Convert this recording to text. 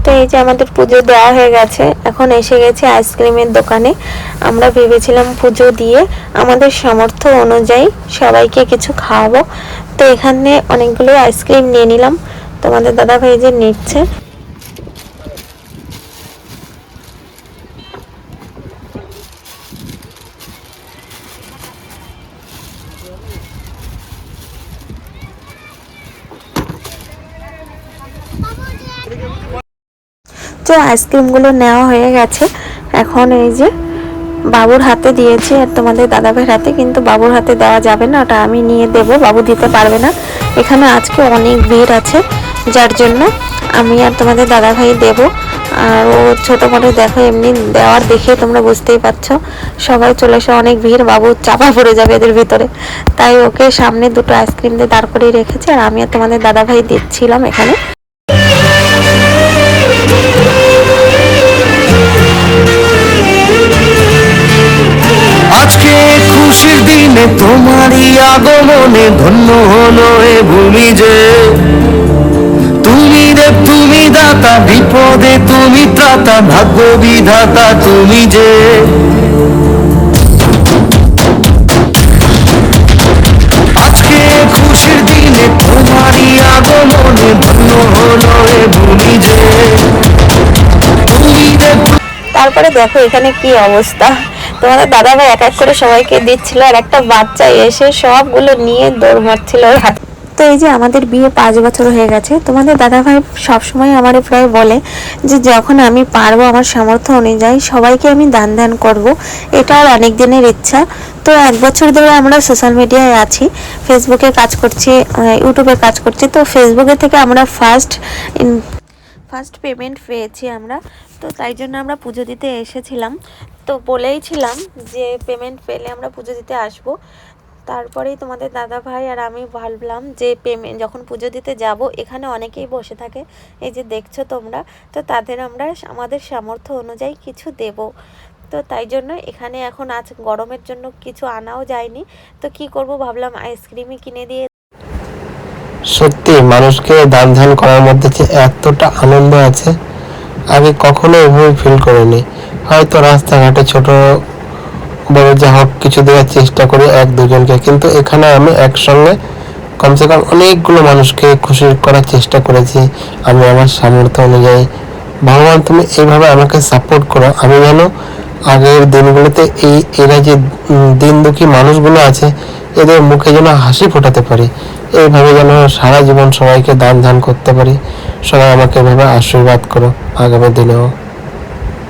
তো এই যে আমাদের পুজো দেওয়া হয়ে গেছে, এখন এসে গেছে আইসক্রিমের দোকানে। আমরা ভেবেছিলাম পুজো দিয়ে আমাদের সামর্থ্য অনুযায়ী সবাইকে কিছু খাওয়াবো। তো এখানে অনেকগুলো আইসক্রিম নিয়ে নিলাম। তোমাদের দাদাভাই যে নিচ্ছে। তো আইসক্রিমগুলো নেওয়া হয়ে গেছে। এখন এই যে বাবুর হাতে দিয়েছি আর তোমাদের দাদাভাইয়ের হাতে, কিন্তু বাবুর হাতে দেওয়া যাবে না, ওটা আমি নিয়ে দেব, বাবু দিতে পারবে না। এখানে আজকে অনেক ভিড় আছে, যার জন্য আমি আর তোমাদের দাদাভাই দেব। আর ও ছোটো মোটো দেখো, এমনি দেওয়ার দেখে তোমরা বুঝতেই পারছো, সবাই চলে এসে অনেক ভিড়, বাবু চাপা পড়ে যাবে এদের ভিতরে। তাই ওকে সামনে দুটো আইসক্রিম দিয়ে দাঁড় করিয়ে রেখেছি, আর আমি আর তোমাদের দাদাভাই দিচ্ছিলাম এখানে। আজকে খুশির দিনে তোমারই আগমনে ধন্য হলো এ ভূমি যে। তুমি দেব তুমি দাতা, বিপদে তুমি ত্রাতা, ভাগ্য বিধাতা তুমি যে। আজকে খুশির দিনে তোমারই আগমনে ধন্য হলো এ ভূমি যে। তুমি দেব। তারপরে দেখো এখানে কি অবস্থা, তোমাদের দাদাভাই এক এক করে সবাইকে দিচ্ছিল, আর একটা বাচ্চা এসে সবগুলো নিয়ে দৌড় মারছিল ওর হাতে। তো এই যে আমাদের বিয়ে 5 বছর হয়ে গেছে। তোমাদের দাদাভাই সবসময় আমার প্রায় বলে যে যখন আমি পারবো আমার সামর্থ্য অনুযায়ী সবাইকে আমি দান ধ্যান করবো, এটা আর অনেক দিনের ইচ্ছা। তো 1 বছর ধরে আমরা সোশ্যাল মিডিয়ায় আছি, ফেসবুকে কাজ করছি, ইউটিউবে কাজ করছি। তো ফেসবুকে থেকে আমরা ফার্স্ট পেমেন্ট পেয়েছি আমরা। তো তাই জন্য আমরা পুজো দিতে এসেছিলাম। তো বলেইছিলাম যে পেমেন্ট পেলে আমরা পুজো দিতে আসব। তারপরেই তোমাদের দাদা ভাই আর আমি ভাবলাম যে পেমেন্ট যখন পুজো দিতে যাব, এখানে অনেকেই বসে থাকে, এই যে দেখছো তোমরা, তো তাদের আমরা আমাদের সামর্থ্য অনুযায়ী কিছু দেব। তো তাই জন্য এখানে এখন আজ গরমের জন্য কিছু আনাও যায়নি। তো কি করব ভাবলাম আইসক্রিমই কিনে দিয়ে। সত্যি মানুষকে দান ধ্যান করার মধ্যে যে এতটা আনন্দ আছে, আগে কখনো এভাবে ফিল করিনি। হয়তো রাস্তাঘাটে ছোট বড় যা হোক কিছু দেওয়ার চেষ্টা করি 1-2 জনকে, কিন্তু এখানে আমি একসঙ্গে কমসে কম অনেকগুলো মানুষকে খুশি করার চেষ্টা করেছি আমি আমার সামর্থ্য অনুযায়ী। ভগবান তুমি এইভাবে আমাকে সাপোর্ট করো, আমি যেন আগের দিনগুলোতে এরা যে দিন দুঃখী মানুষগুলো আছে এদের মুখে যেন হাসি ফোটাতে পারি, এইভাবে যেন সারা জীবন সবাইকে দান ধ্যান করতে পারি। সবাই আমাকে এভাবে আশীর্বাদ করো আগামী দিনেও।